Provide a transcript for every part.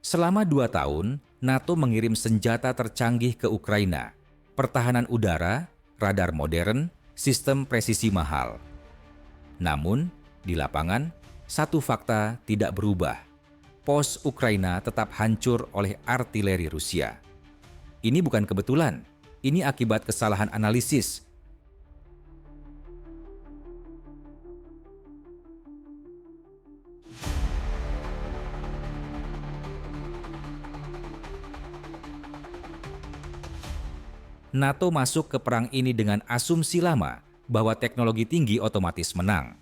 Selama 2 tahun, NATO mengirim senjata tercanggih ke Ukraina, pertahanan udara, radar modern, sistem presisi mahal. Namun, di lapangan, satu fakta tidak berubah. Pos Ukraina tetap hancur oleh artileri Rusia. Ini bukan kebetulan, ini akibat kesalahan analisis. NATO masuk ke perang ini dengan asumsi lama bahwa teknologi tinggi otomatis menang.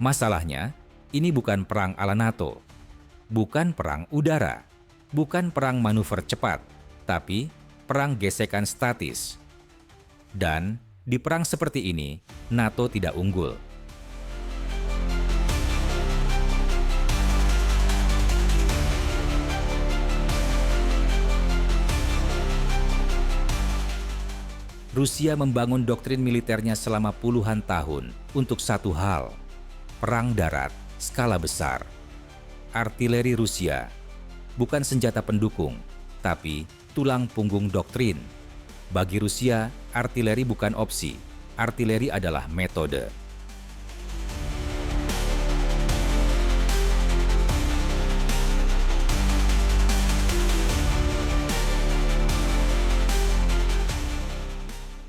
Masalahnya, ini bukan perang ala NATO, bukan perang udara, bukan perang manuver cepat, tapi perang gesekan statis. Dan di perang seperti ini, NATO tidak unggul. Rusia membangun doktrin militernya selama puluhan tahun untuk satu hal, perang darat skala besar. Artileri Rusia bukan senjata pendukung, tapi tulang punggung doktrin. Bagi Rusia, artileri bukan opsi, artileri adalah metode.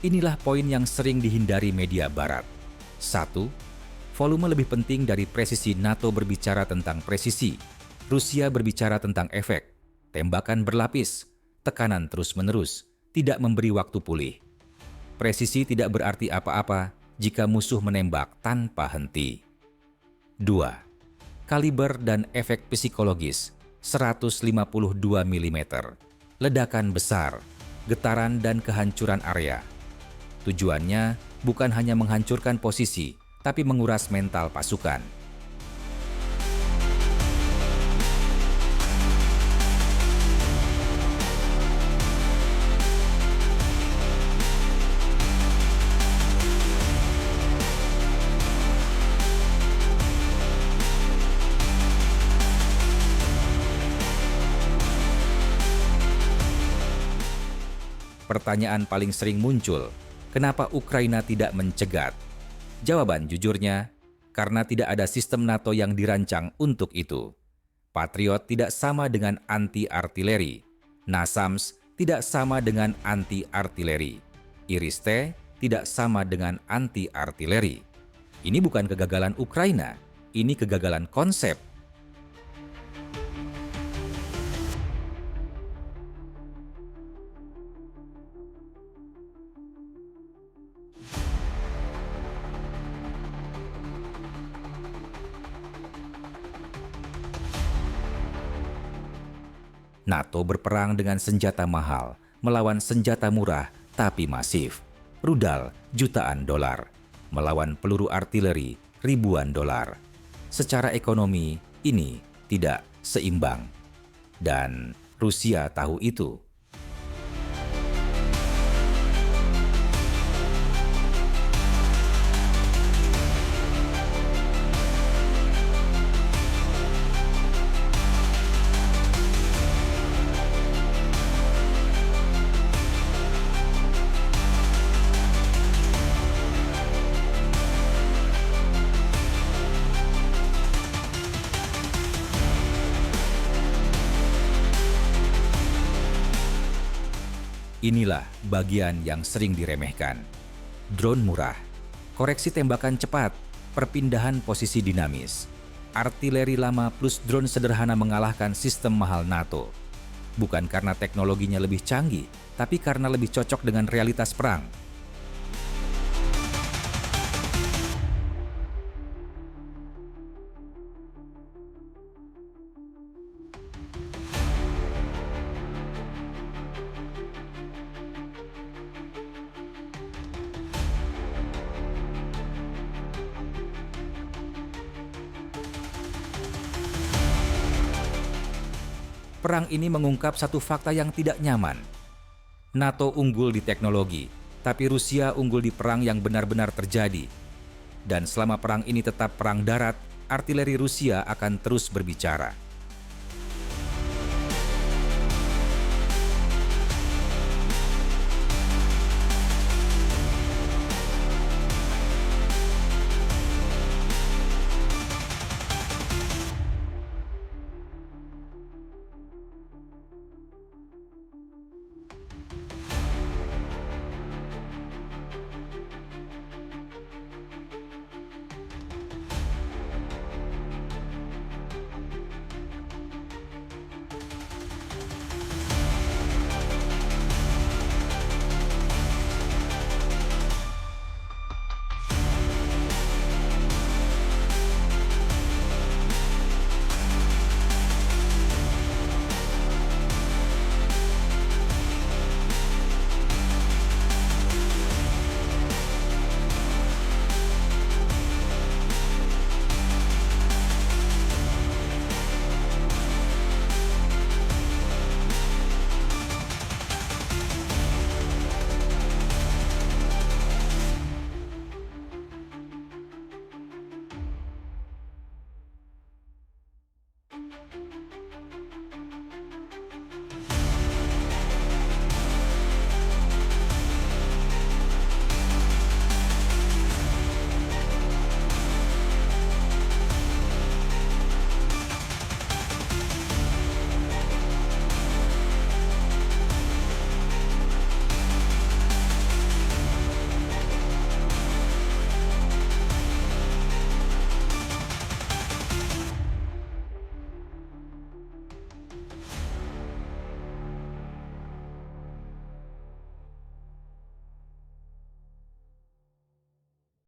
Inilah poin yang sering dihindari media barat. 1. Volume lebih penting dari presisi. NATO berbicara tentang presisi. Rusia berbicara tentang efek. Tembakan berlapis, tekanan terus-menerus, tidak memberi waktu pulih. Presisi tidak berarti apa-apa jika musuh menembak tanpa henti. 2. Kaliber dan efek psikologis 152 mm. Ledakan besar, getaran dan kehancuran area. Tujuannya bukan hanya menghancurkan posisi, tapi menguras mental pasukan. Pertanyaan paling sering muncul, kenapa Ukraina tidak mencegat? Jawaban jujurnya, karena tidak ada sistem NATO yang dirancang untuk itu. Patriot tidak sama dengan anti-artileri. NASAMS tidak sama dengan anti-artileri. Iris-T tidak sama dengan anti-artileri. Ini bukan kegagalan Ukraina, ini kegagalan konsep. NATO berperang dengan senjata mahal, melawan senjata murah tapi masif. Rudal jutaan dolar, melawan peluru artileri ribuan dolar. Secara ekonomi, ini tidak seimbang. Dan Rusia tahu itu. Inilah bagian yang sering diremehkan. Drone murah, koreksi tembakan cepat, perpindahan posisi dinamis. Artileri lama plus drone sederhana mengalahkan sistem mahal NATO. Bukan karena teknologinya lebih canggih, tapi karena lebih cocok dengan realitas perang. Perang ini mengungkap satu fakta yang tidak nyaman. NATO unggul di teknologi, tapi Rusia unggul di perang yang benar-benar terjadi. Dan selama perang ini tetap perang darat, artileri Rusia akan terus berbicara.